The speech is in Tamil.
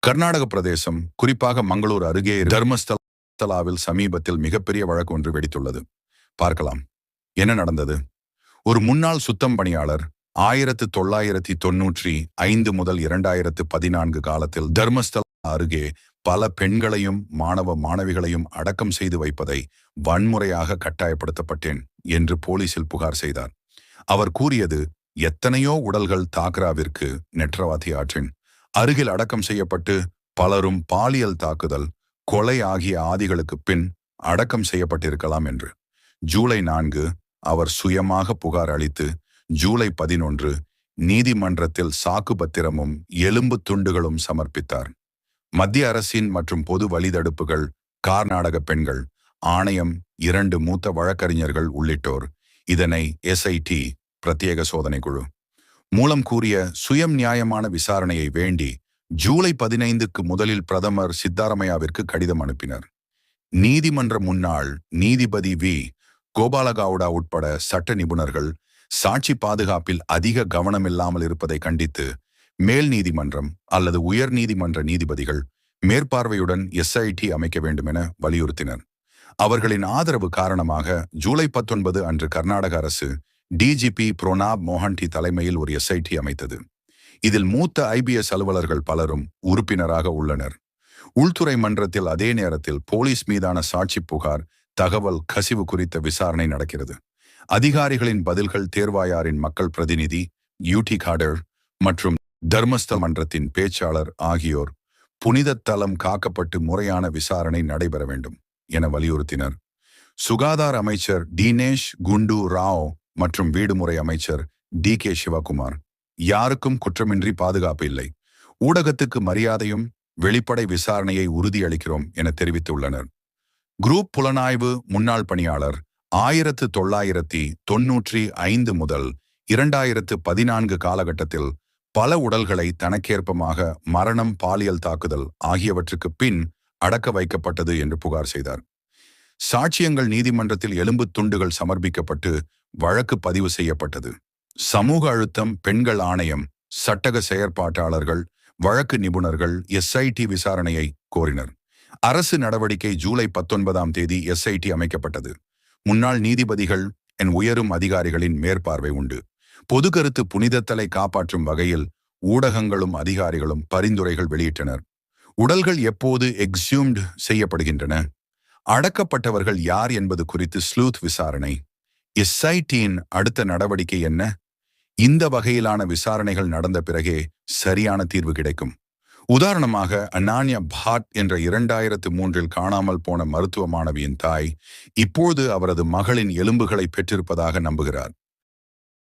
கர்நாடக பிரதேசம், குறிப்பாக மங்களூர் அருகே தர்மஸ்தலாவில் சமீபத்தில் மிகப்பெரிய வழக்கு ஒன்று வெடித்துள்ளது. பார்க்கலாம், என்ன நடந்தது. ஒரு முன்னாள் சுத்தம் பணியாளர் 1995 முதல் 2014 காலத்தில் தர்மஸ்தலா அருகே பல பெண்களையும் மாணவிகளையும் அடக்கம் செய்து வைப்பதை வன்முறையாக கட்டாயப்படுத்தப்பட்டேன் என்று போலீசில் புகார் செய்தார். அவர் கூறியது, எத்தனையோ உடல்கள் தாக்ராவிற்கு நெட்ரவாதி ஆற்றின் அருகில் அடக்கம் செய்யப்பட்டு பலரும் பாலியல் தாக்குதல், கொலை ஆகிய ஆதிகளுக்கு பின் அடக்கம் செய்யப்பட்டிருக்கலாம் என்று. ஜூலை 4 அவர் சுயமாக புகார் அளித்து ஜூலை 11 நீதிமன்றத்தில் சாக்கு பத்திரமும் எலும்பு துண்டுகளும் சமர்ப்பித்தார். மத்திய அரசின் மற்றும் பொது வழிதடுப்புகள், கர்நாடக பெண்கள் ஆணையம், 2 மூத்த வழக்கறிஞர்கள் உள்ளிட்டோர் இதனை SIT பிரத்யேக சோதனை குழு மூலம் கூறிய சுயம் நியாயமான விசாரணையை வேண்டி ஜூலை 15க்கு முதலில் பிரதமர் சித்தாராமையாவிற்கு கடிதம் அனுப்பினர். நீதிமன்ற முன்னாள் நீதிபதி வி. கோபாலகவுடா உட்பட சட்ட நிபுணர்கள் சாட்சி பாதுகாப்பில் அதிக கவனமில்லாமல் இருப்பதை கண்டித்து மேல் நீதிமன்றம் அல்லது உயர் நீதிமன்ற நீதிபதிகள் மேற்பார்வையுடன் SIT அமைக்க வேண்டும் என வலியுறுத்தினர். அவர்களின் ஆதரவு காரணமாக ஜூலை 19 அன்று கர்நாடக அரசு DGP பிரணாப் மோஹன்டி தலைமையில் ஒரு SIT அமைத்தது. இதில் மூத்த IBS அலுவலர்கள் பலரும் உறுப்பினராக உள்ளனர். உள்துறை மன்றத்தில் அதே நேரத்தில் போலீஸ் மீதான சாட்சி புகார், தகவல் கசிவு குறித்த விசாரணை நடக்கிறது. அதிகாரிகளின் பதில்கள் தேர்வாயாரின் மக்கள் பிரதிநிதி UT காடர் மற்றும் தர்மஸ்தல மன்றத்தின் பேச்சாளர் ஆகியோர் புனித தலம் காக்கப்பட்டு முறையான விசாரணை நடைபெற வேண்டும் என வலியுறுத்தினர். சுகாதார அமைச்சர் தினேஷ் குண்டு ராவ் மற்றும் வீடுமுறை அமைச்சர் DK சிவகுமார், யாருக்கும் குற்றமின்றி பாதுகாப்பு இல்லை, ஊடகத்துக்கு மரியாதையும் வெளிப்படை விசாரணையை உறுதியளிக்கிறோம் என தெரிவித்துள்ளனர். குரூப் புலனாய்வு முன்னாள் பணியாளர் 1995 முதல் 2014 காலகட்டத்தில் பல உடல்களை தனக்கேற்பமாக மரணம், பாலியல் தாக்குதல் ஆகியவற்றுக்கு பின் அடக்க வைக்கப்பட்டது என்று புகார் செய்தார். சாட்சியங்கள் நீதிமன்றத்தில் எலும்பு துண்டுகள் சமர்ப்பிக்கப்பட்டு வழக்கு பதிவு செய்யப்பட்டது. சமூக அழுத்தம், பெண்கள் ஆணையம், சட்டக செயற்பாட்டாளர்கள், வழக்கு நிபுணர்கள் SIT விசாரணையை கோரினர். அரசு நடவடிக்கை ஜூலை 19 SIT அமைக்கப்பட்டது. முன்னாள் நீதிபதிகள் உயரும் அதிகாரிகளின் மேற்பார்வை உண்டு. பொது கருத்து புனிதத்தலை காப்பாற்றும் வகையில் ஊடகங்களும் அதிகாரிகளும் பரிந்துரைகள் வெளியிட்டனர். உடல்கள் எப்போது எக்ஸ்யூம்டு செய்யப்படுகின்றன, அடக்கப்பட்டவர்கள் யார் என்பது குறித்து ஸ்லூத் விசாரணை. SITயின் அடுத்த நடவடிக்கை என்ன? இந்த வகையிலான விசாரணைகள் நடந்த பிறகே சரியான தீர்வு கிடைக்கும். உதாரணமாக, அனான்யா பாட் என்ற 2003 காணாமல் போன மருத்துவ மாணவியின் தாய் இப்போது அவரது மகளின் எலும்புகளை பெற்றிருப்பதாக நம்புகிறார்.